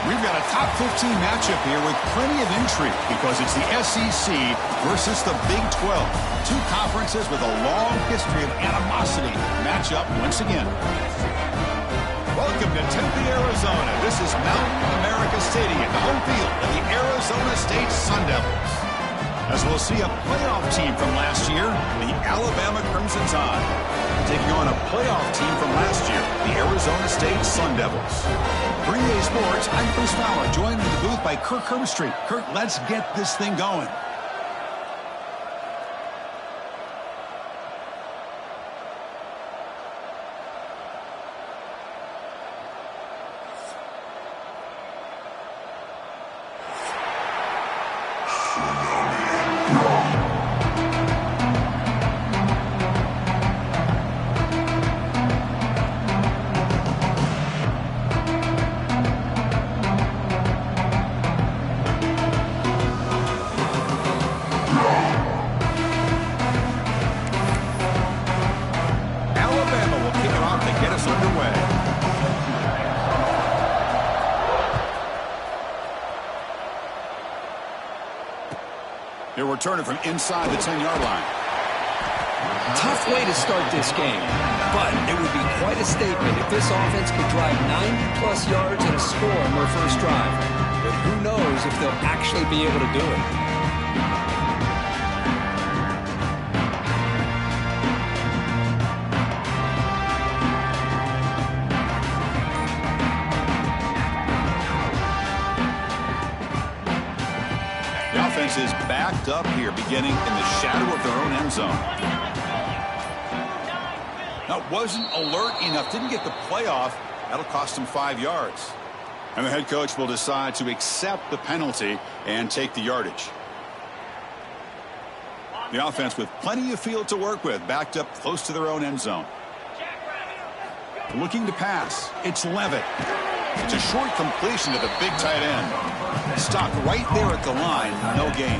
We've got a top 15 matchup here with plenty of intrigue because it's the SEC versus the Big 12. Two conferences with a long history of animosity match up once again. Welcome to Tempe, Arizona. This is Mountain America Stadium, the home field of the Arizona State Sun Devils. As we'll see a playoff team from last year, the Alabama Crimson Tide, taking on a playoff team from last year, the Arizona State Sun Devils. For EA Sports, I'm Chris Fowler, joined in the booth by Kirk Herbstreit. Kirk, let's get this thing going. They're returning from inside the 10-yard line. Tough way to start this game, but it would be quite a statement if this offense could drive 90-plus yards and a score on their first drive. But who knows if they'll actually be able to do it. Is backed up here, beginning in the shadow of their own end zone. Now, wasn't alert enough, didn't get the playoff. That'll cost him 5 yards. And the head coach will decide to accept the penalty and take the yardage. The offense with plenty of field to work with, backed up close to their own end zone. Looking to pass, it's Levitt. It's a short completion to the big tight end. Stopped right there at the line, no gain.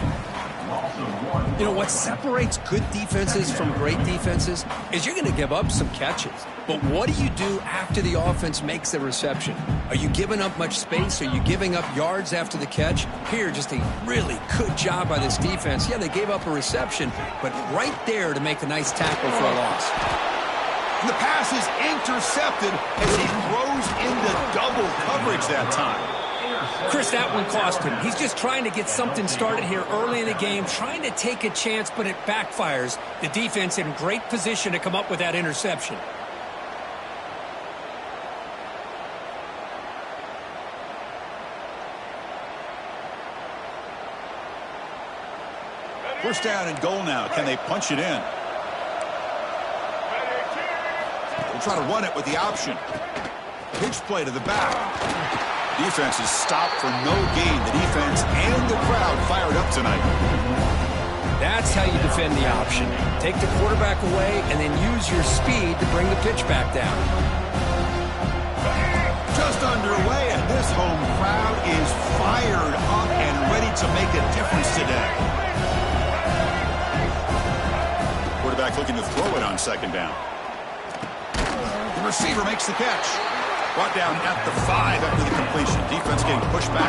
You know, what separates good defenses from great defenses is you're going to give up some catches. But what do you do after the offense makes the reception? Are you giving up much space? Are you giving up yards after the catch? Here, just a really good job by this defense. Yeah, they gave up a reception, but right there to make a nice tackle for a loss. And the pass is intercepted as he throws into double coverage that time. Chris, that one cost him. He's just trying to get something started here early in the game, trying to take a chance, but it backfires. The defense in great position to come up with that interception. First down and goal now. Can they punch it in? They'll try to run it with the option. Pitch play to the back. Defense is stopped for no gain. The defense and the crowd fired up tonight. That's how you defend the option. Take the quarterback away and then use your speed to bring the pitch back down. Just underway, and this home crowd is fired up and ready to make a difference today. Quarterback looking to throw it on second down. The receiver makes the catch. Brought down at the 5 after the completion. Defense getting pushed back.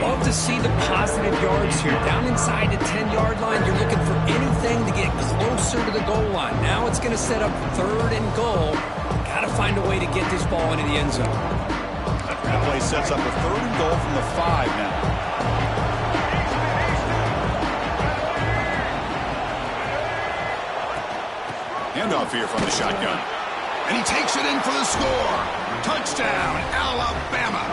Love to see the positive yards here. Down inside the 10-yard line, you're looking for anything to get closer to the goal line. Now it's going to set up 3rd and goal. Got to find a way to get this ball into the end zone. That play sets up a 3rd and goal from the 5 now. Handoff here from the shotgun. And he takes it in for the score. Touchdown, Alabama.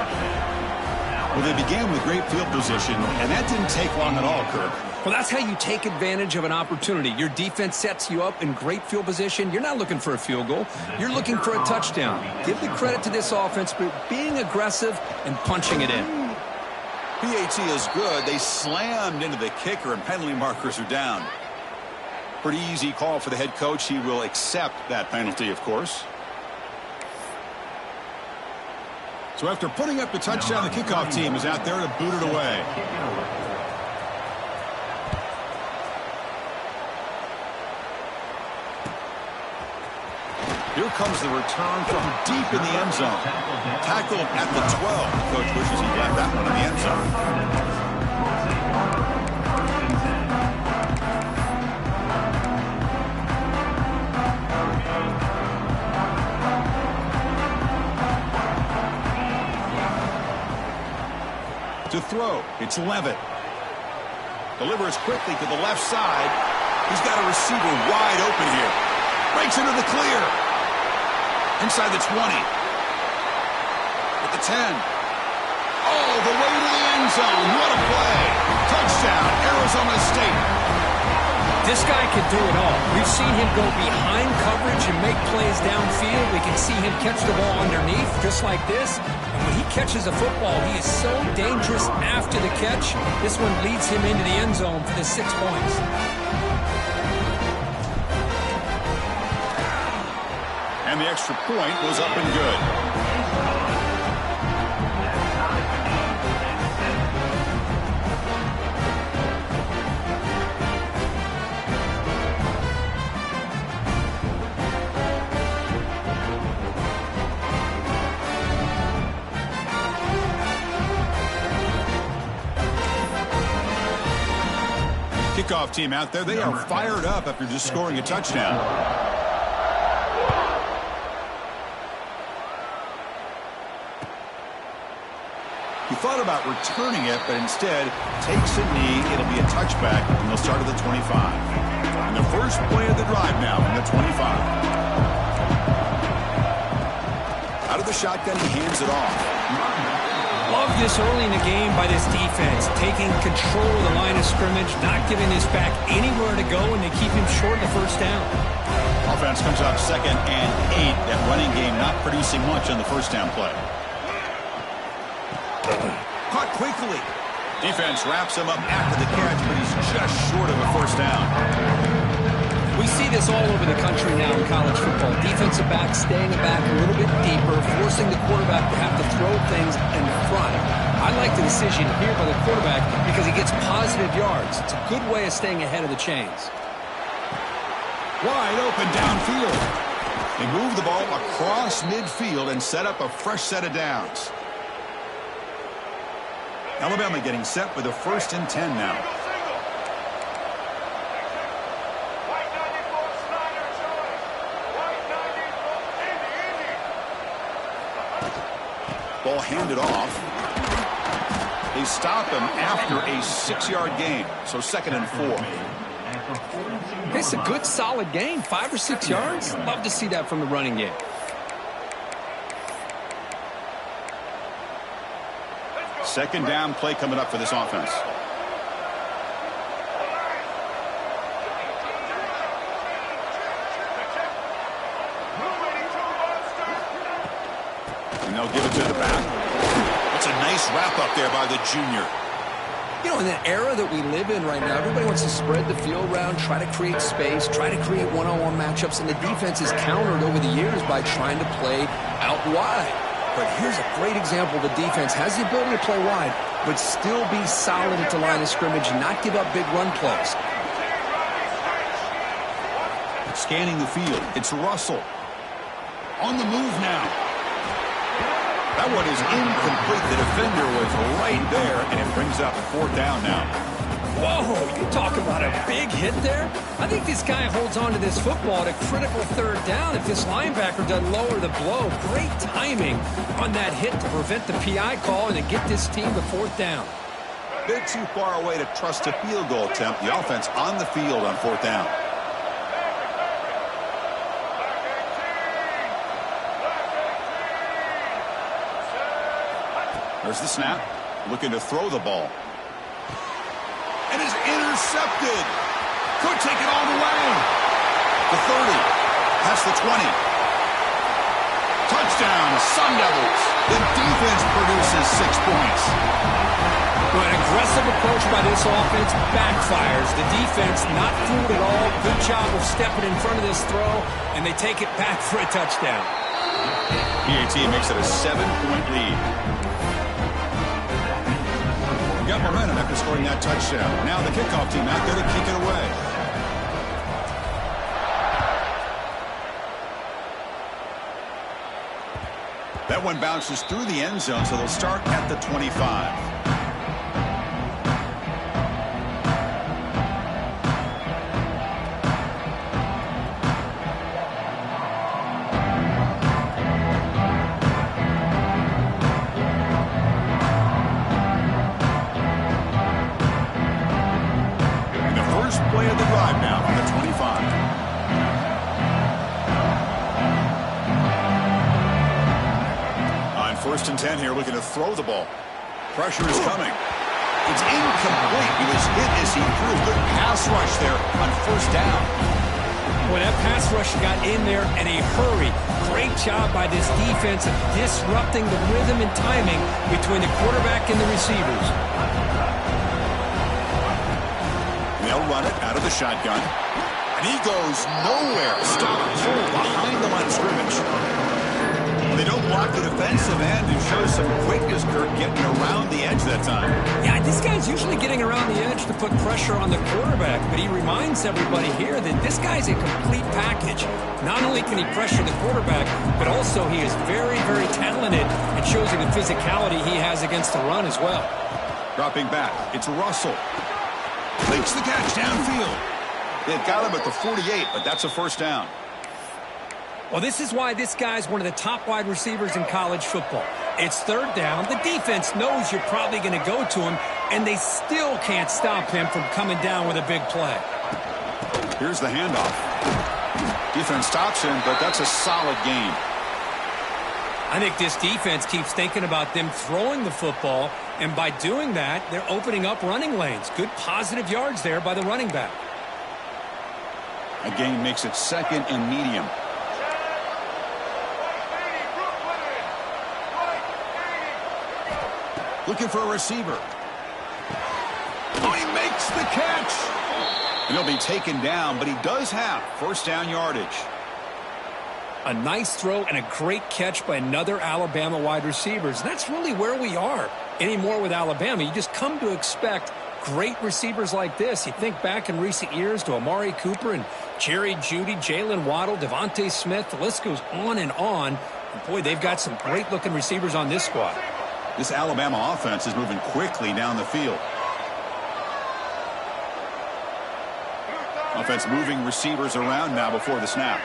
Well, they began with great field position, and that didn't take long at all, Kirk. Well, that's how you take advantage of an opportunity. Your defense sets you up in great field position. You're not looking for a field goal. You're looking for a touchdown. Give the credit to this offense for being aggressive and punching it in. PAT is good. They slammed into the kicker, and penalty markers are down. Pretty easy call for the head coach. He will accept that penalty, of course. So after putting up the touchdown, the kickoff team is out there to boot it away. Here comes the return from deep in the end zone. Tackled at the 12. Coach wishes he left that one in the end zone. To throw, it's Levitt. Delivers quickly to the left side. He's got a receiver wide open here. Breaks into the clear. Inside the 20. At the 10. All the way to the end zone. What a play. Touchdown, Arizona State. This guy can do it all. We've seen him go behind coverage and make plays downfield. We can see him catch the ball underneath, just like this. And when he catches a football, he is so dangerous after the catch. This one leads him into the end zone for the 6 points. And the extra point was up and good. Kickoff team out there. They are fired up after just scoring a touchdown. He thought about returning it, but instead takes a knee. It'll be a touchback, and they'll start at the 25. And the first play of the drive now in the 25. Out of the shotgun, he hands it off. Love this early in the game by this defense, taking control of the line of scrimmage, not giving this back anywhere to go, and they keep him short of the first down. Offense comes out 2nd and 8. That running game not producing much on the first down play. Caught quickly. Defense wraps him up after the catch, but he's just short of a first down. We see this all over the country now in college football. Defensive backs staying back a little bit deeper, forcing the quarterback to have to throw things in front. I like the decision here by the quarterback because he gets positive yards. It's a good way of staying ahead of the chains. Wide open downfield. They move the ball across midfield and set up a fresh set of downs. Alabama getting set with a 1st and 10 now. Ball handed off. They stop him after a 6-yard gain. So 2nd and 4. It's a good, solid game. 5 or 6 yards. Love to see that from the running game. Second down play coming up for this offense. And they'll give it to the back. That's a nice wrap up there by the junior. You know, in the era that we live in right now, everybody wants to spread the field around, try to create space, try to create one-on-one matchups, and the defense is countered over the years by trying to play out wide. But here's a great example. The defense has the ability to play wide, but still be solid at the line of scrimmage, not give up big run plays. Scanning the field. It's Russell. On the move now. That one is incomplete. The defender was right there, and it brings up 4th down now. Whoa, you talk about a big hit there. I think this guy holds on to this football at a critical 3rd down if this linebacker doesn't lower the blow. Great timing on that hit to prevent the PI call and to get this team to 4th down. A bit too far away to trust a field goal attempt. The offense on the field on 4th down. There's the snap. Looking to throw the ball. And is intercepted. Could take it all the way. The 30. Past the 20. Touchdown, Sun Devils. The defense produces 6 points. Well, an aggressive approach by this offense backfires. The defense not fooled at all. Good job of stepping in front of this throw, and they take it back for a touchdown. PAT makes it a 7-point lead. Got momentum after scoring that touchdown. Now the kickoff team out there to kick it away. That one bounces through the end zone, so they'll start at the 25. Play of the drive now from the 25. On 1st and 10 here, looking to throw the ball. Pressure is coming. It's incomplete. He was hit as he threw. Good pass rush there on 1st down. Well, that pass rush got in there in a hurry. Great job by this defense of disrupting the rhythm and timing between the quarterback and the receivers. They'll run it out of the shotgun. And he goes nowhere. Stop pull behind the line of scrimmage. They don't block the defensive end and show some quickness, Kurt, getting around the edge that time. Yeah, this guy's usually getting around the edge to put pressure on the quarterback, but he reminds everybody here that this guy's a complete package. Not only can he pressure the quarterback, but also he is very, very talented and shows you the physicality he has against the run as well. Dropping back, it's Russell. Makes the catch downfield. They've got him at the 48, but that's a 1st down. Well, this is why this guy's one of the top wide receivers in college football. It's 3rd down. The defense knows you're probably going to go to him, and they still can't stop him from coming down with a big play. Here's the handoff. Defense stops him, but that's a solid gain. I think this defense keeps thinking about them throwing the football, and by doing that, they're opening up running lanes. Good positive yards there by the running back. A gain makes it 2nd and medium. Looking for a receiver. Oh, he makes the catch. And he'll be taken down, but he does have 1st down yardage. A nice throw and a great catch by another Alabama wide receiver. That's really where we are anymore with Alabama. You just come to expect great receivers like this. You think back in recent years to Amari Cooper and Jerry Jeudy, Jalen Waddle, Devontae Smith. The list goes on and on. And boy, they've got some great-looking receivers on this squad. This Alabama offense is moving quickly down the field. Offense moving receivers around now before the snap.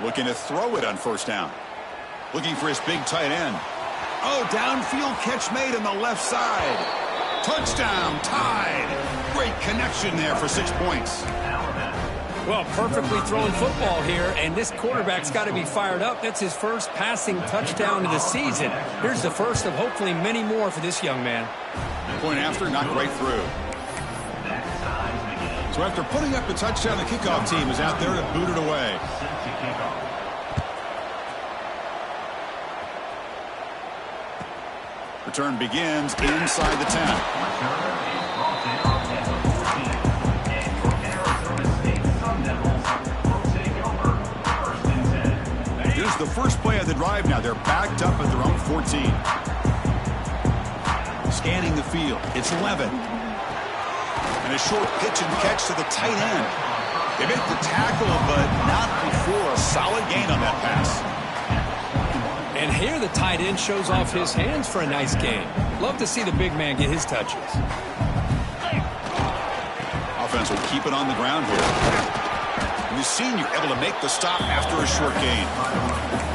Looking to throw it on 1st down. Looking for his big tight end. Oh, downfield catch made on the left side. Touchdown, tied. Great connection there for 6 points. Well, perfectly thrown football here, and this quarterback's got to be fired up. That's his 1st passing touchdown of the season. Here's the 1st of hopefully many more for this young man. Point after, not right through. So after putting up the touchdown, the kickoff team is out there to boot it away. Return begins inside the 10. Here's the first play of the drive now. They're backed up at their own 14. Scanning the field. It's Levin. And a short pitch and catch to the tight end. They make the tackle, but not before a solid gain on that pass. And here the tight end shows off his hands for a nice gain. Love to see the big man get his touches. Offense will keep it on the ground here. And the senior able to make the stop after a short gain.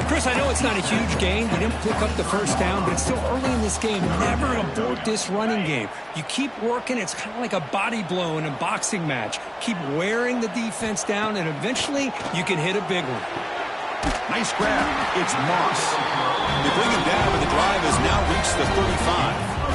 Chris, I know it's not a huge gain. You didn't pick up the 1st down, but it's still early in this game. Never abort this running game. You keep working. It's kind of like a body blow in a boxing match. Keep wearing the defense down, and eventually you can hit a big one. Nice grab. It's Moss. They bring him down, but the drive has now reached the 35.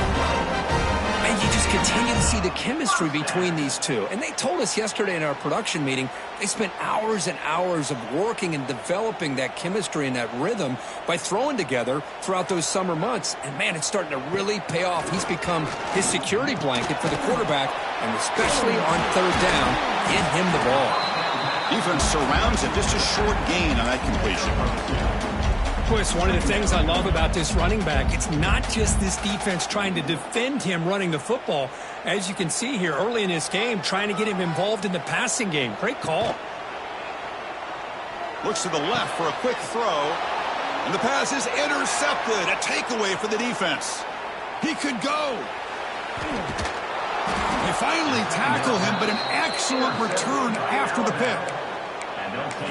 And you just continue to see the chemistry between these two. And they told us yesterday in our production meeting, they spent hours and hours of working and developing that chemistry and that rhythm by throwing together throughout those summer months. And, man, it's starting to really pay off. He's become his security blanket for the quarterback, and especially on 3rd down, get him the ball. Defense surrounds him. Just a short gain on that completion. Chris, one of the things I love about this running back, it's not just this defense trying to defend him running the football. As you can see here early in this game, trying to get him involved in the passing game. Great call. Looks to the left for a quick throw. And the pass is intercepted. A takeaway for the defense. He could go. They finally tackle him, but an excellent return after the pick.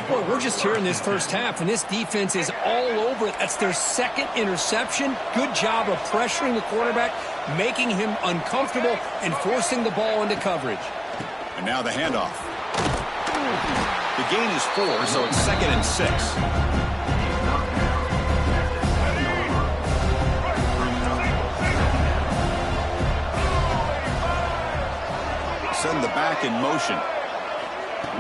Well, we're just here in this first half, and this defense is all over it. That's their second interception. Good job of pressuring the quarterback, making him uncomfortable, and forcing the ball into coverage. And now the handoff. The gain is 4, so it's 2nd and 6. Send the back in motion.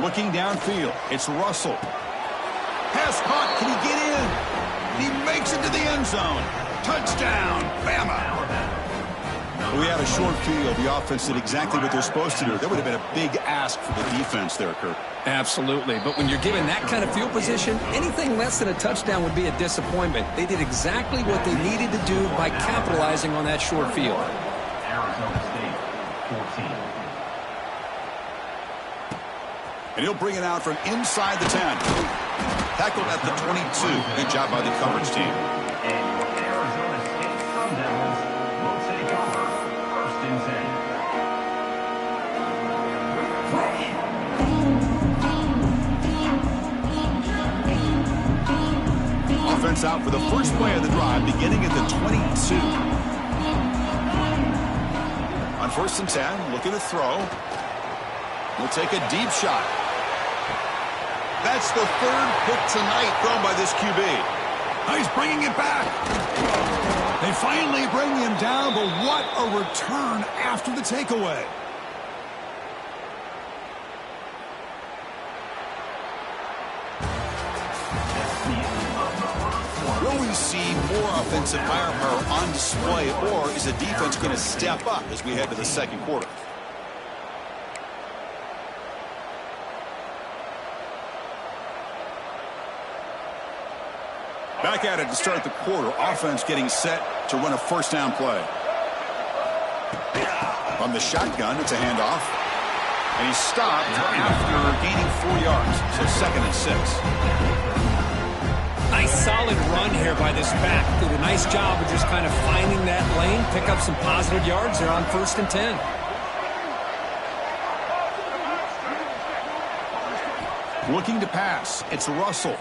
Looking downfield, it's Russell. Pass caught, can he get in? He makes it to the end zone. Touchdown, Bama. We had a short field. The offense did exactly what they're supposed to do. That would have been a big ask for the defense there, Kurt. Absolutely, but when you're given that kind of field position, anything less than a touchdown would be a disappointment. They did exactly what they needed to do by capitalizing on that short field. Arizona State, 14. And he'll bring it out from inside the 10. Tackled at the 22. Good job by the coverage team. And Arizona State Sun Devils will take over 1st and 10. Offense out for the first play of the drive, beginning at the 22. On 1st and 10, looking to throw. We'll take a deep shot. That's the 3rd pick tonight thrown by this QB. He's bringing it back. They finally bring him down, but what a return after the takeaway. Will we see more offensive firepower on display, or is the defense going to step up as we head to the 2nd quarter? Back at it to start the quarter. Offense getting set to run a 1st down play. On the shotgun, it's a handoff. And he's stopped after gaining 4 yards. So 2nd and 6. Nice solid run here by this back. Did a nice job of just kind of finding that lane, pick up some positive yards there on 1st and 10. Looking to pass. It's Russell.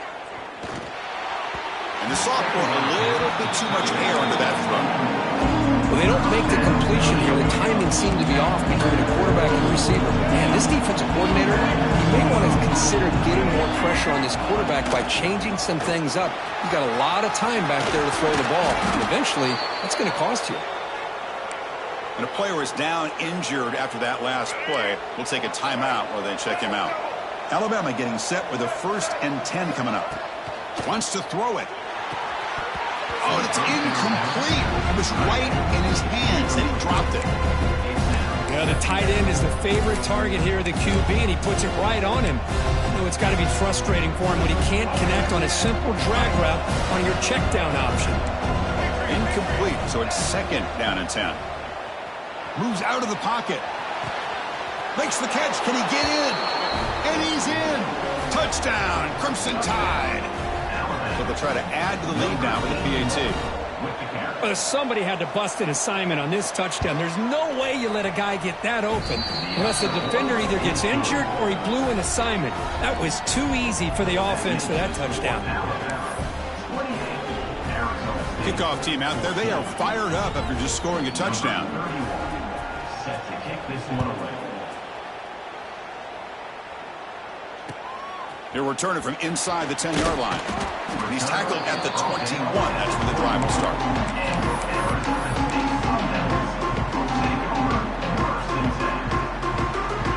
And the sophomore, a little bit too much air under that throw. Well, they don't make the completion here. The timing seemed to be off between the quarterback and the receiver. Man, this defensive coordinator, he may want to consider getting more pressure on this quarterback by changing some things up. You got a lot of time back there to throw the ball. And eventually, that's going to cost you. And a player is down injured after that last play. We'll take a timeout while they check him out. Alabama getting set with a 1st and 10 coming up. Wants to throw it. Oh, it's incomplete. It was right in his hands, and he dropped it. Yeah, the tight end is the favorite target here of the QB, and he puts it right on him. You know, it's got to be frustrating for him when he can't connect on a simple drag route on your check down option. Incomplete, so it's 2nd down and 10. Moves out of the pocket. Makes the catch. Can he get in? And he's in. Touchdown, Crimson Tide. So they'll try to add to the lead now with the PAT. Well, somebody had to bust an assignment on this touchdown. There's no way you let a guy get that open unless the defender either gets injured or he blew an assignment. That was too easy for the offense for that touchdown. Kickoff team out there. They are fired up after just scoring a touchdown. Set to kick this one away. He'll return it from inside the 10-yard line. And he's tackled at the 21. That's where the drive will start.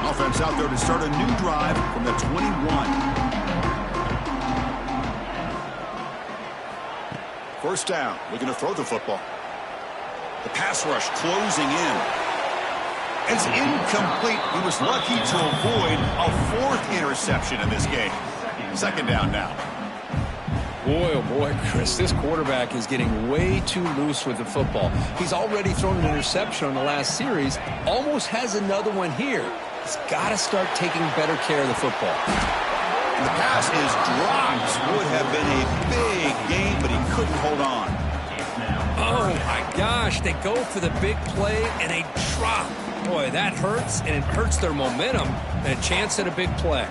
Offense out there to start a new drive from the 21. 1st down. Looking to throw the football. The pass rush closing in. It's incomplete. He was lucky to avoid a 4th interception in this game. 2nd down now. Boy, oh boy, Chris, this quarterback is getting way too loose with the football. He's already thrown an interception on the last series, almost has another one here. He's got to start taking better care of the football. And the pass is dropped. Would have been a big gain, but he couldn't hold on. Oh, my gosh. They go for the big play, and they drop. Boy, that hurts, and it hurts their momentum and a chance at a big play.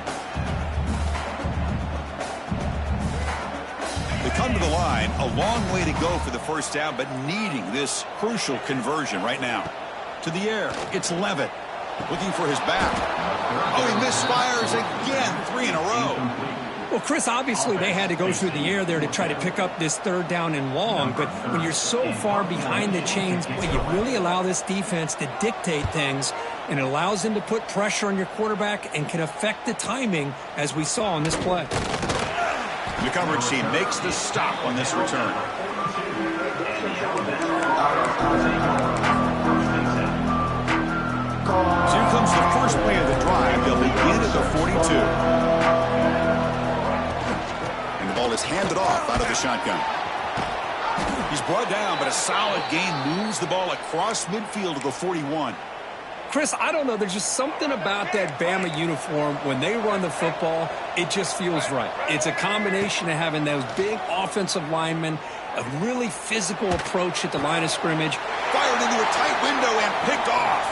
They come to the line, a long way to go for the first down, but needing this crucial conversion right now. To the air, it's Levitt. Looking for his back. Oh, he misfires again, 3 in a row. Well, Chris, obviously they had to go through the air there to try to pick up this third down and long, but when you're so far behind the chains, boy, you really allow this defense to dictate things, and it allows them to put pressure on your quarterback and can affect the timing, as we saw on this play. The coverage team makes the stop on this return. So here comes the first play of the drive. They'll begin at the 42. And the ball is handed off out of the shotgun. He's brought down, but a solid gain moves the ball across midfield to the 41. Chris, I don't know. There's just something about that Bama uniform. When they run the football, it just feels right. It's a combination of having those big offensive linemen, a really physical approach at the line of scrimmage. Fired into a tight window and picked off.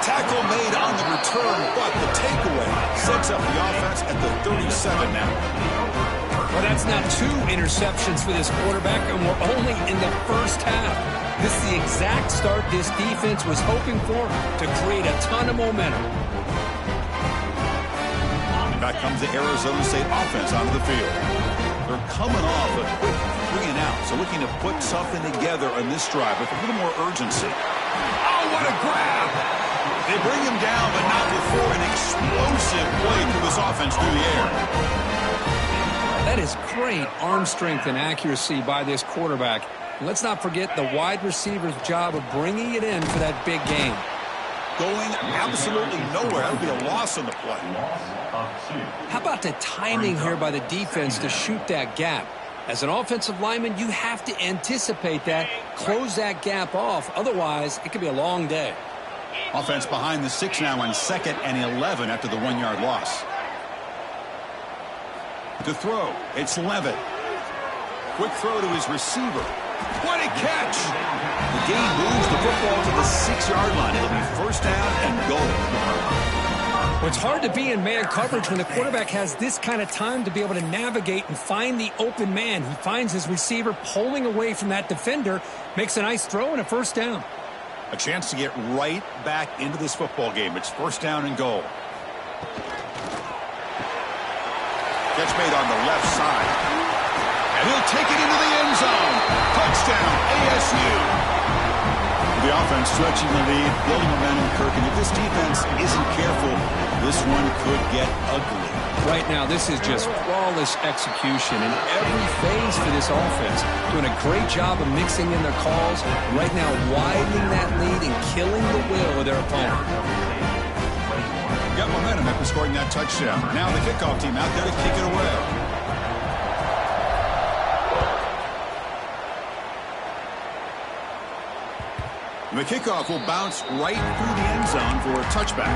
Tackle made on the return, but the takeaway sets up the offense at the 37 now. Well, that's now 2 interceptions for this quarterback, and we're only in the first half. This is the exact start this defense was hoping for to create a ton of momentum. Back comes the Arizona State offense onto the field. They're coming off a quick 3 and out, so looking to put something together on this drive with a little more urgency. Oh, what a grab! They bring him down, but not before an explosive play through this offense through the air. That is great arm strength and accuracy by this quarterback. Let's not forget the wide receiver's job of bringing it in for that big game. Going absolutely nowhere. That would be a loss on the play. How about the timing here by the defense to shoot that gap? As an offensive lineman, you have to anticipate that, close that gap off. Otherwise, it could be a long day. Offense behind the 6 now on 2nd and 11 after the 1-yard loss. To throw, it's Levitt. Quick throw to his receiver. What a catch! The gain moves the football to the 6-yard line. It'll be first down and goal. Well, it's hard to be in man coverage when the quarterback has this kind of time to be able to navigate and find the open man. He finds his receiver pulling away from that defender, makes a nice throw and a first down. A chance to get right back into this football game. It's first down and goal. Catch made on the left side. And he'll take it into the end zone. Touchdown, ASU. The offense stretching the lead, building momentum, Kirk. And if this defense isn't careful, this one could get ugly. Right now, this is just flawless execution in every phase for this offense. Doing a great job of mixing in their calls. Right now, widening that lead and killing the will of their opponent. Got momentum after scoring that touchdown. Now the kickoff team out there to kick it away. The kickoff will bounce right through the end zone for a touchback.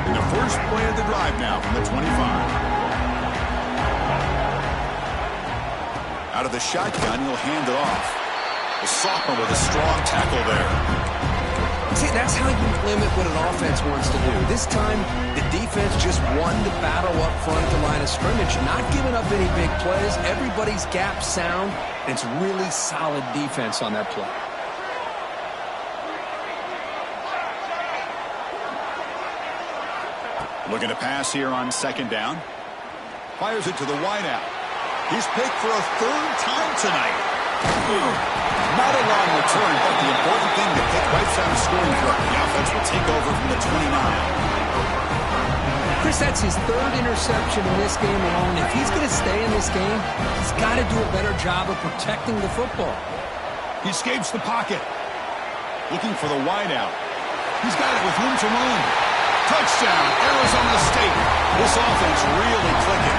And the first play of the drive now from the 25. Out of the shotgun, he'll hand it off. The sophomore with a strong tackle there. See, that's how you limit what an offense wants to do. This time, the defense just won the battle up front at the line of scrimmage, not giving up any big plays. Everybody's gap sound, and it's really solid defense on that play. Looking to pass here on 2nd down. Fires it to the wideout. He's picked for a 3rd time tonight. Not a long return, but the important thing to pick right side of scoring for the offense will take over from the 29. Chris, that's his 3rd interception in this game alone. If he's going to stay in this game, he's got to do a better job of protecting the football. He escapes the pocket. Looking for the wideout. He's got it with room to run. Touchdown, Arizona State. This offense really clicking.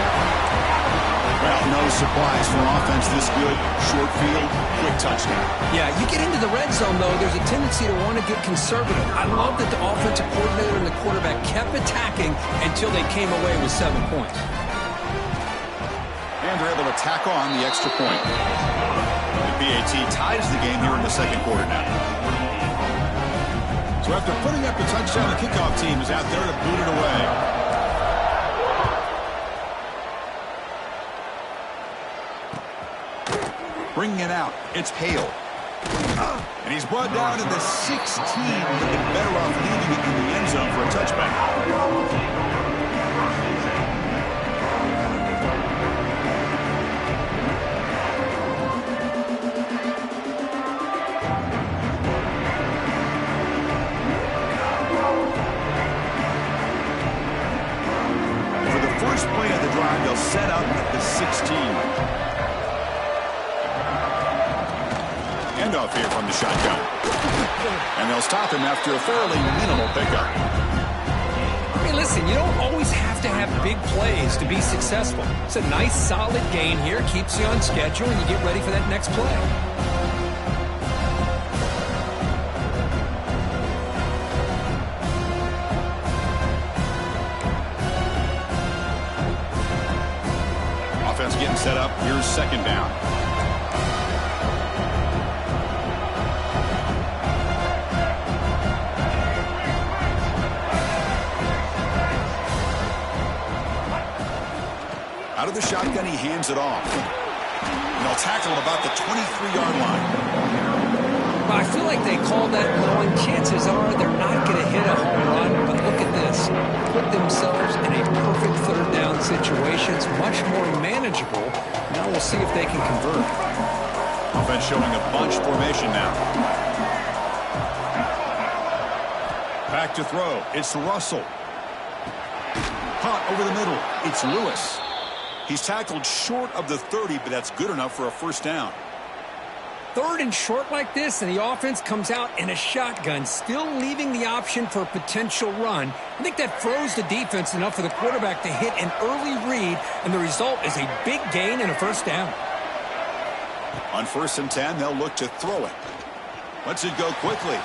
Well, no surprise for an offense this good. Short field, quick touchdown. Yeah, you get into the red zone, though, there's a tendency to want to get conservative. I love that the offensive coordinator and the quarterback kept attacking until they came away with 7 points. And they're able to tack on the extra point. The PAT ties the game here in the second quarter now. So after putting up the touchdown, the kickoff team is out there to boot it away. Bringing it out, it's Hale. And he's brought down to the 16. Would have been better off leaving it in the end zone for a touchback. For the first play of the drive, they'll set up at the 16. Off here from the shotgun. And they'll stop him after a fairly minimal pickup. I mean, listen, you don't always have to have big plays to be successful. It's a nice, solid gain here. Keeps you on schedule, and you get ready for that next play. Offense getting set up. Here's second down. Out of the shotgun, he hands it off. And they'll tackle him about the 23-yard line. Well, I feel like they called that knowing chances are they're not going to hit a home run. But look at this. Put themselves in a perfect third down situation. It's much more manageable. Now we'll see if they can convert. Offense showing a bunch formation now. Back to throw. It's Russell. Caught over the middle. It's Lewis. He's tackled short of the 30, but that's good enough for a first down. Third and short like this, and the offense comes out in a shotgun, still leaving the option for a potential run. I think that froze the defense enough for the quarterback to hit an early read, and the result is a big gain and a first down. On 1st and 10, they'll look to throw it. Lets it go quickly.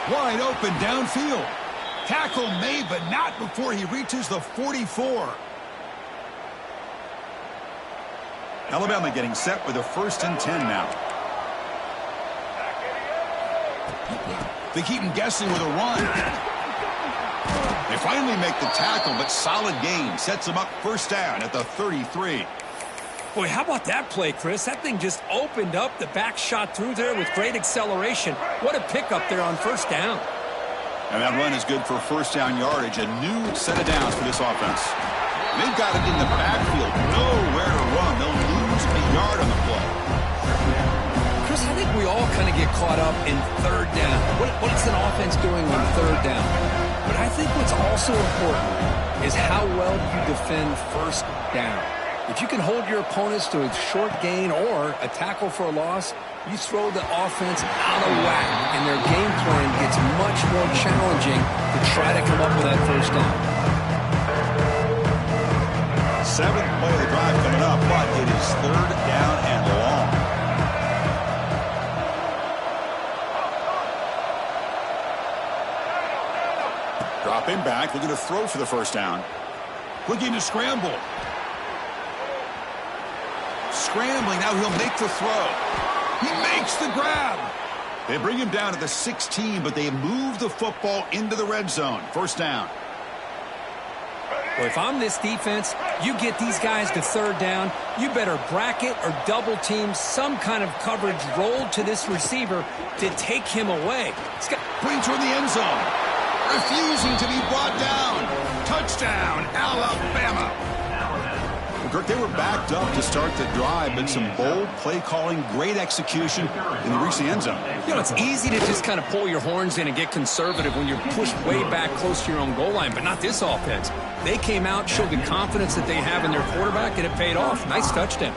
Wide open downfield. Tackle made, but not before he reaches the 44. Alabama getting set with a 1st and 10 now. They keep him guessing with a run. They finally make the tackle, but solid gain. Sets him up first down at the 33. Boy, how about that play, Chris? That thing just opened up. The back shot through there with great acceleration. What a pickup there on first down. And that run is good for first down yardage. A new set of downs for this offense. They've got it in the backfield. Nowhere to run. They'll lose a yard on the play. Chris, I think we all kind of get caught up in third down. What's an offense doing on third down? But I think what's also important is how well you defend first down. If you can hold your opponents to a short gain or a tackle for a loss, you throw the offense out of whack, and their game plan gets much more challenging to try to come up with that first down. 7th play of the drive coming up, but it is third down and long. Drop him back, looking to throw for the first down. Looking to scramble. Scrambling, now he'll make the throw. He makes the grab. They bring him down to the 16, but they move the football into the red zone. First down. Well, if I'm this defense, you get these guys to third down, you better bracket or double team some kind of coverage rolled to this receiver to take him away. Putting toward the end zone. Refusing to be brought down. Touchdown, Alabama. Well, Kirk, they were backed up to start the drive, but some bold play calling, great execution, and they reached the end zone. You know, it's easy to just kind of pull your horns in and get conservative when you're pushed way back close to your own goal line, but not this offense. They came out, showed the confidence that they have in their quarterback, and it paid off. Nice touchdown.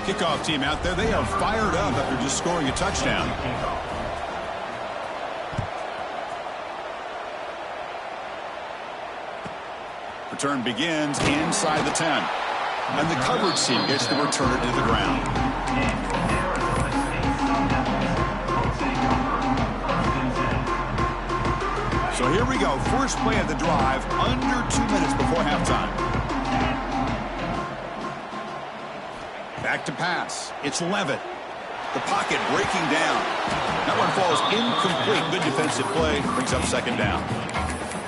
Kickoff team out there, they are fired up after just scoring a touchdown. Return begins inside the 10. And the coverage team gets the returner to the ground. So here we go. First play of the drive, under 2 minutes before halftime. Back to pass. It's Levitt. The pocket breaking down. That one falls incomplete. Good defensive play. Brings up second down.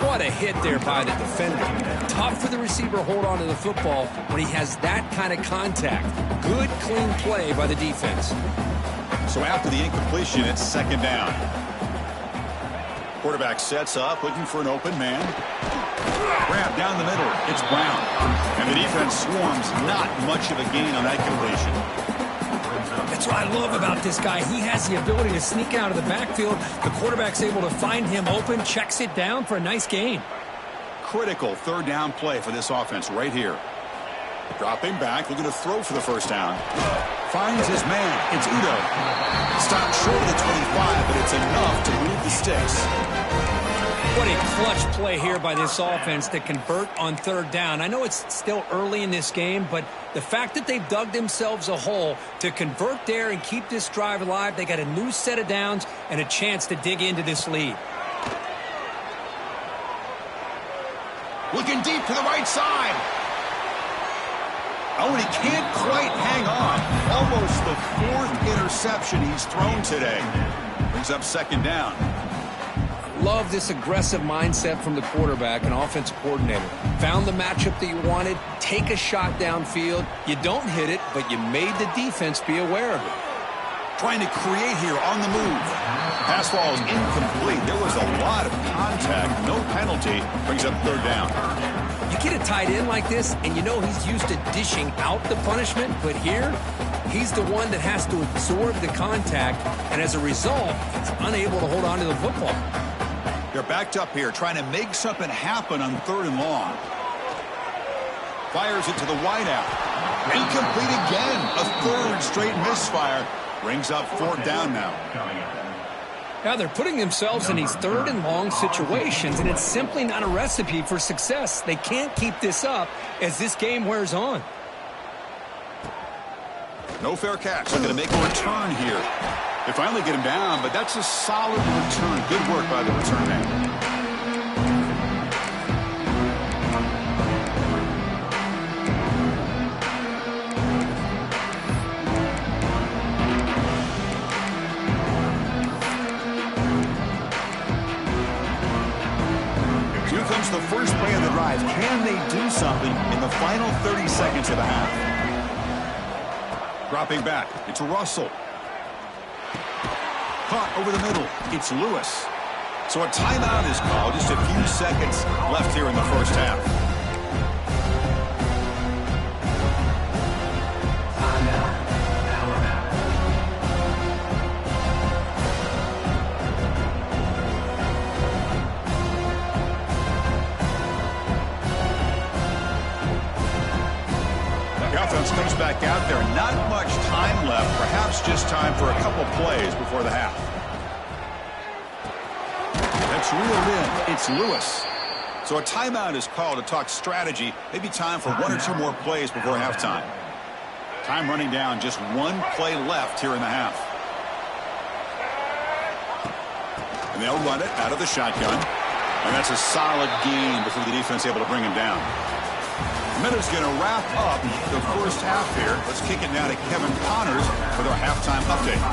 What a hit there by the defender. Tough for the receiver to hold on to the football when he has that kind of contact. Good, clean play by the defense. So after the incompletion, it's second down. Quarterback sets up, looking for an open man. Grab down the middle. It's Brown. And the defense swarms. Not much of a gain on that completion. That's what I love about this guy. He has the ability to sneak out of the backfield. The quarterback's able to find him open, checks it down for a nice gain. Critical third down play for this offense right here. Dropping back, looking to throw for the first down. Finds his man. It's Udo. Stopped short of the 25, but it's enough to move the sticks. What a clutch play here by this offense to convert on third down. I know it's still early in this game, but the fact that they've dug themselves a hole to convert there and keep this drive alive, they got a new set of downs and a chance to dig into this lead. Looking deep to the right side. Oh, and he can't quite hang on. Almost the fourth interception he's thrown today. Brings up second down. Love this aggressive mindset from the quarterback and offensive coordinator. Found the matchup that you wanted, take a shot downfield. You don't hit it, but you made the defense be aware of it. Trying to create here on the move. Pass ball is incomplete. There was a lot of contact. No penalty. Brings up third down. You get a tight end like this, and you know he's used to dishing out the punishment, but here, he's the one that has to absorb the contact, and as a result, he's unable to hold on to the football. They're backed up here, trying to make something happen on third and long. Fires it to the wideout. Incomplete again. A third straight misfire. Brings up fourth down now. Now they're putting themselves in these third and long situations, and it's simply not a recipe for success. They can't keep this up as this game wears on. No fair catch. They're going to make a return here. They finally get him down, but that's a solid return. Good work by the return man. Here comes the first play of the drive. Can they do something in the final 30 seconds of the half? Dropping back. It's Russell. Caught over the middle. It's Lewis. So a timeout is called. Just a few seconds left here in the first half. The offense comes back out there. Not much time left. Perhaps just time for a couple plays before the half. That's reeled in. It's Lewis. So a timeout is called to talk strategy. Maybe time for one or two more plays before halftime. Time running down. Just one play left here in the half. And they'll run it out of the shotgun. And that's a solid gain before the defense able to bring him down. Minute's going to wrap up the first half here. Let's kick it now to Kevin Connors with our halftime update.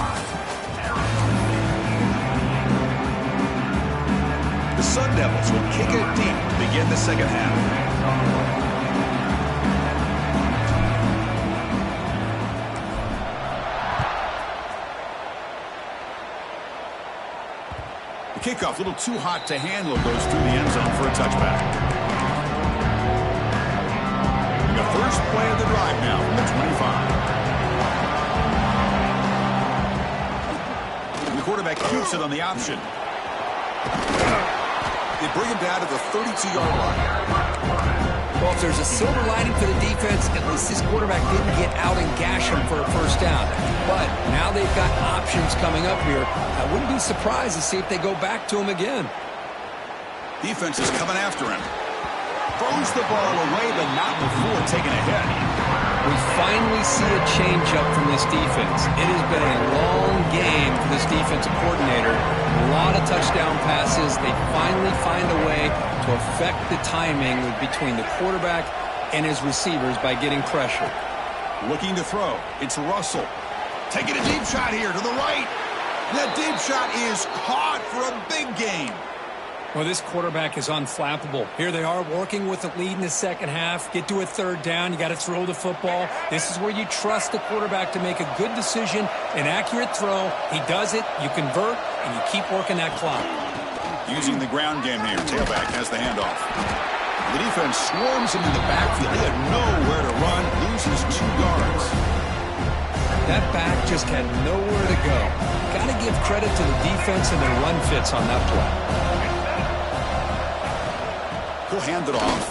The Sun Devils will kick it deep to begin the second half. The kickoff, a little too hot to handle, goes through the end zone for a touchback. First play of the drive now from the 25. The quarterback keeps it on the option. They bring him down to the 32-yard line. Well, if there's a silver lining for the defense, at least this quarterback didn't get out and gash him for a first down. But now they've got options coming up here. I wouldn't be surprised to see if they go back to him again. Defense is coming after him. Throws the ball away, but not before taking a hit. We finally see a change-up from this defense. It has been a long game for this defensive coordinator. A lot of touchdown passes. They finally find a way to affect the timing between the quarterback and his receivers by getting pressure. Looking to throw. It's Russell. Taking a deep shot here to the right. That deep shot is caught for a big gain. Well, this quarterback is unflappable. Here they are working with a lead in the second half. Get to a third down. You got to throw the football. This is where you trust the quarterback to make a good decision, an accurate throw. He does it, you convert, and you keep working that clock. Using the ground game here. Tailback has the handoff. The defense swarms him in the backfield. He had nowhere to run. Loses 2 yards. That back just had nowhere to go. Got to give credit to the defense and their run fits on that play. He'll hand it off.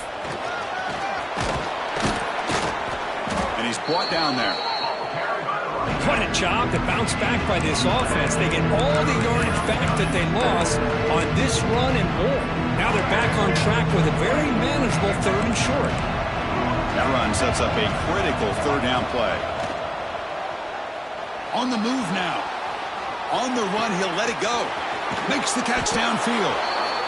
And he's brought down there. What a job to bounce back by this offense. They get all the yardage back that they lost on this run and more. Now they're back on track with a very manageable 3rd and short. That run sets up a critical 3rd down play. On the move now. On the run, he'll let it go. Makes the catch downfield.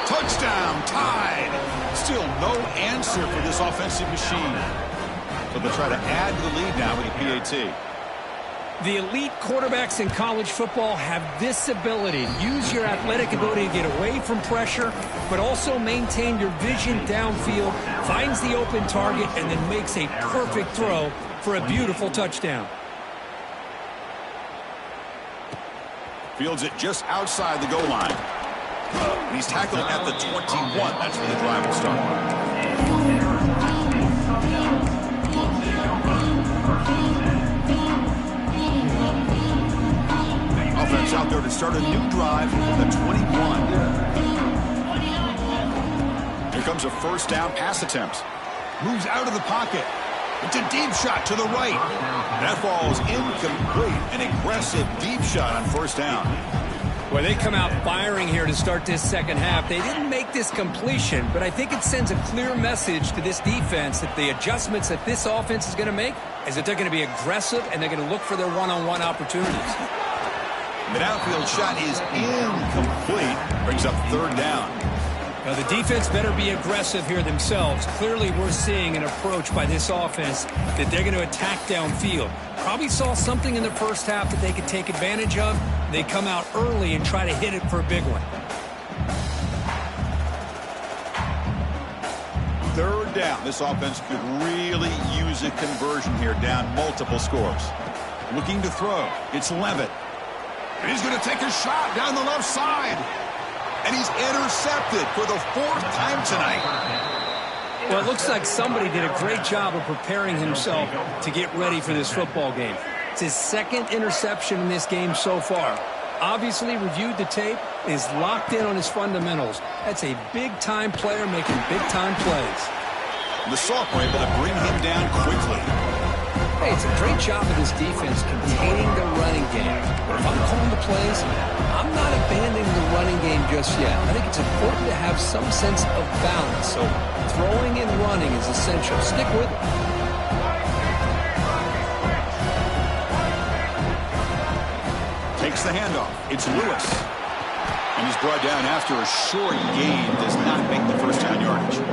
Touchdown, tied. Still no answer for this offensive machine. So they'll try to add to the lead now with a PAT. The elite quarterbacks in college football have this ability. Use your athletic ability to get away from pressure, but also maintain your vision downfield, finds the open target, and then makes a perfect throw for a beautiful touchdown. Fields it just outside the goal line. And he's tackled at the 21. That's where the drive will start. Offense out there to start a new drive from the 21. Here comes a first down pass attempt. Moves out of the pocket. It's a deep shot to the right. That falls incomplete. An aggressive deep shot on first down. Well, they come out firing here to start this second half. They didn't make this completion, but I think it sends a clear message to this defense that the adjustments that this offense is going to make is that they're going to be aggressive and they're going to look for their one-on-one opportunities. The downfield shot is incomplete. Brings up 3rd down. Now, the defense better be aggressive here themselves. Clearly, we're seeing an approach by this offense that they're going to attack downfield. Probably saw something in the first half that they could take advantage of. They come out early and try to hit it for a big one. 3rd down. This offense could really use a conversion here, down multiple scores. Looking to throw. It's Levitt. And he's going to take a shot down the left side. And he's intercepted for the 4th time tonight. Well, it looks like somebody did a great job of preparing himself to get ready for this football game. It's his 2nd interception in this game so far. Obviously reviewed the tape, is locked in on his fundamentals. That's a big-time player making big-time plays. The sophomore able to bring him down quickly. Hey, it's a great job of this defense containing the running game. But if I'm calling the plays, I'm not abandoning the running game just yet. I think it's important to have some sense of balance. So throwing and running is essential. Stick with it. Takes the handoff. It's Lewis. And he's brought down after a short gain. Does not make the first down yardage.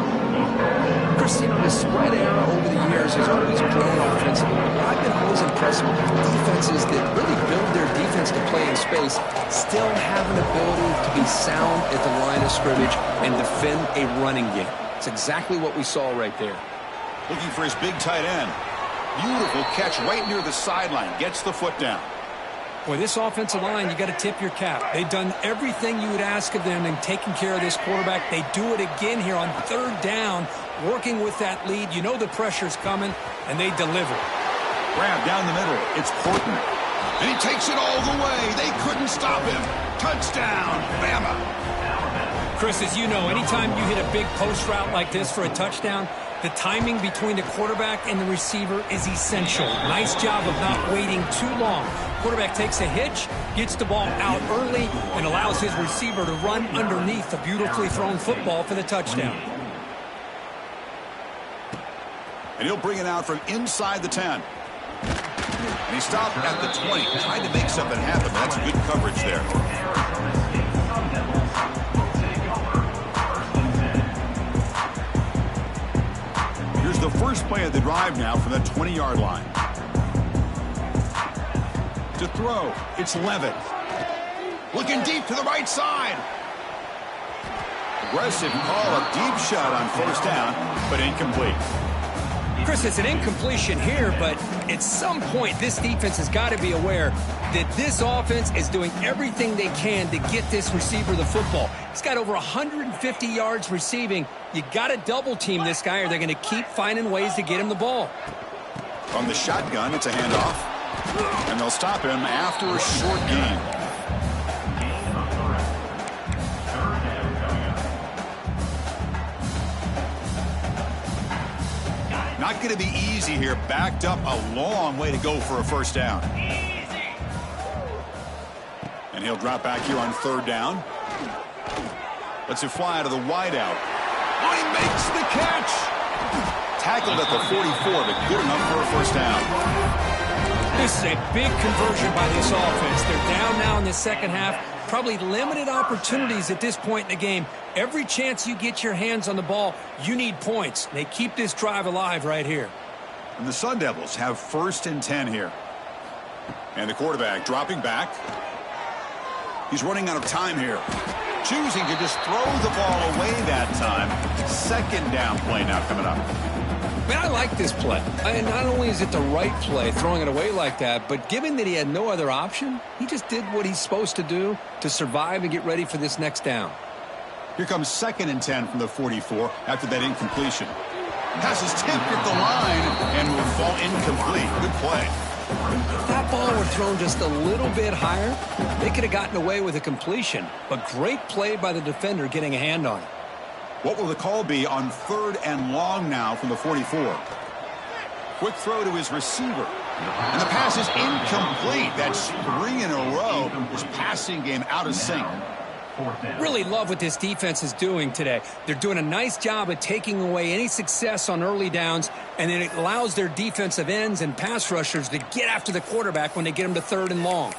Chris, you know, the spread era over the years has always grown offensively. I've been always impressed with defenses that really build their defense to play in space, still have an ability to be sound at the line of scrimmage and defend a running game. It's exactly what we saw right there. Looking for his big tight end. Beautiful catch right near the sideline. Gets the foot down. Boy, this offensive line, you got to tip your cap. They've done everything you would ask of them in taking care of this quarterback. They do it again here on 3rd down, working with that lead. You know the pressure's coming, and they deliver. Grab down the middle. It's Horton. And he takes it all the way. They couldn't stop him. Touchdown, Bama. Chris, as you know, anytime you hit a big post route like this for a touchdown, The timing between the quarterback and the receiver is essential. Nice job of not waiting too long. Quarterback takes a hitch, gets the ball out early, and allows his receiver to run underneath the beautifully thrown football for the touchdown. And he'll bring it out from inside the 10. And he stopped at the 20, trying to make something happen. That's good coverage there. Here's the first play of the drive now from the 20-yard line. To throw, it's Levitt. Looking deep to the right side. Aggressive call, a deep shot on first down, but incomplete. Chris, it's an incompletion here, but at some point, this defense has got to be aware that this offense is doing everything they can to get this receiver the football. He's got over 150 yards receiving. You got to double team this guy, or they're going to keep finding ways to get him the ball. From the shotgun, it's a handoff, and they'll stop him after a short gain. Not going to be easy here. Backed up a long way to go for a first down. And he'll drop back here on third down. Lets it fly to the wideout. Oh, he makes the catch. Tackled at the 44, but good enough for a first down. This is a big conversion by this offense. They're down now in the second half. Probably limited opportunities at this point in the game. Every chance you get your hands on the ball, you need points. They keep this drive alive right here. And the Sun Devils have 1st and 10 here. And the quarterback dropping back. He's running out of time here. Choosing to just throw the ball away that time. Second down play now coming up. Man, I like this play. And not only is it the right play, throwing it away like that, but given that he had no other option, he just did what he's supposed to do to survive and get ready for this next down. Here comes 2nd and 10 from the 44 after that incompletion. Pass is tipped at the line and will fall incomplete. Good play. If that ball were thrown just a little bit higher, they could have gotten away with a completion. But great play by the defender getting a hand on it. What will the call be on 3rd and long now from the 44? Quick throw to his receiver. And the pass is incomplete. That's 3 in a row. His passing game out of sync. Really love what this defense is doing today. They're doing a nice job of taking away any success on early downs, and then it allows their defensive ends and pass rushers to get after the quarterback when they get him to 3rd and long.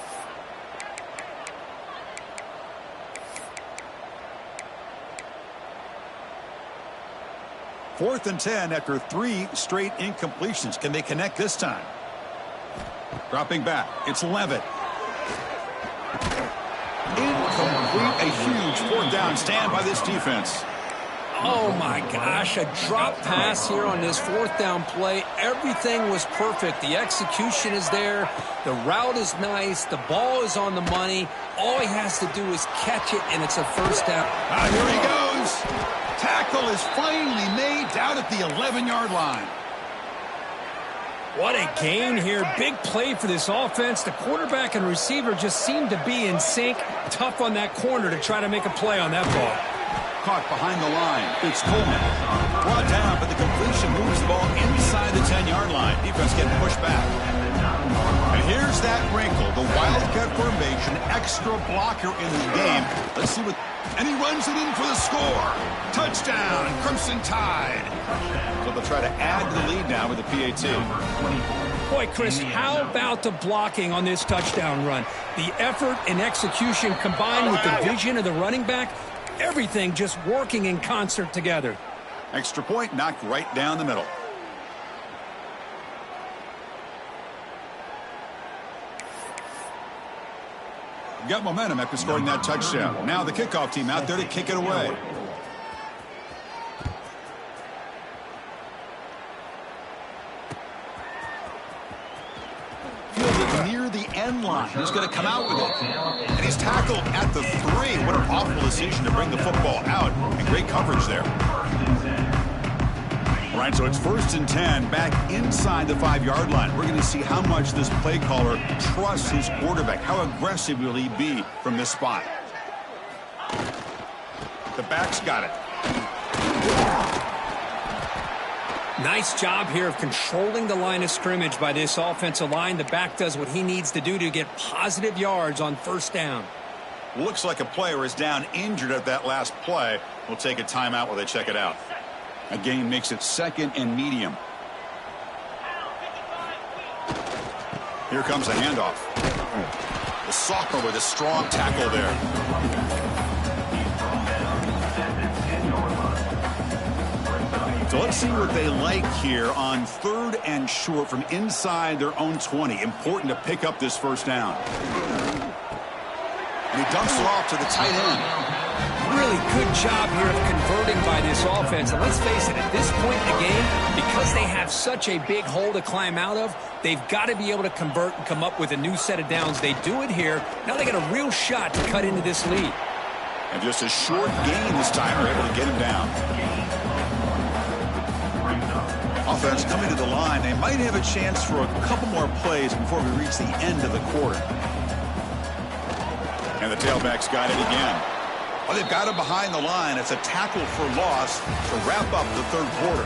Fourth and 10 after 3 straight incompletions. Can they connect this time? Dropping back, it's Levitt. Incomplete, a huge 4th down stand by this defense. Oh my gosh, a drop pass here on this 4th down play. Everything was perfect. The execution is there. The route is nice. The ball is on the money. All he has to do is catch it, and it's a first down. Here he goes. Tackle is finally made down at the 11-yard line. What a gain here. Big play for this offense. The quarterback and receiver just seem to be in sync. Tough on that corner to try to make a play on that ball. Caught behind the line. It's Coleman. Brought down, but the completion moves the ball inside the 10-yard line. Defense getting pushed back. And here's that wrinkle. The Wildcat formation, extra blocker in the game. Let's see what... And he runs it in for the score. Touchdown, Crimson Tide. So they'll try to add to the lead now with the PAT. Boy, Chris, how about the blocking on this touchdown run? The effort and execution combined with the vision of the running back, everything just working in concert together. Extra point knocked right down the middle. Got momentum after scoring that touchdown. Now the kickoff team out there to kick it away. Fielded near the end line. He's going to come out with it. And he's tackled at the 3. What an awful decision to bring the football out. And great coverage there. All right, so it's 1st and 10 back inside the 5-yard line. We're going to see how much this play caller trusts his quarterback. How aggressive will he be from this spot? The back's got it. Nice job here of controlling the line of scrimmage by this offensive line. The back does what he needs to do to get positive yards on first down. Looks like a player is down injured at that last play. We'll take a timeout while they check it out. A gain makes it second and medium. Here comes a handoff. The sophomore with a strong tackle there. So let's see what they like here on 3rd and short from inside their own 20. Important to pick up this first down. And he dumps it off to the tight end. Really good job here of converting by this offense. And let's face it, at this point in the game, because they have such a big hole to climb out of, they've got to be able to convert and come up with a new set of downs. They do it here. Now they got a real shot to cut into this lead. And just a short gain this time, are able to get him down. Offense coming to the line. They might have a chance for a couple more plays before we reach the end of the quarter. And the tailback's got it again. Well, they've got him behind the line. It's a tackle for loss to wrap up the third quarter.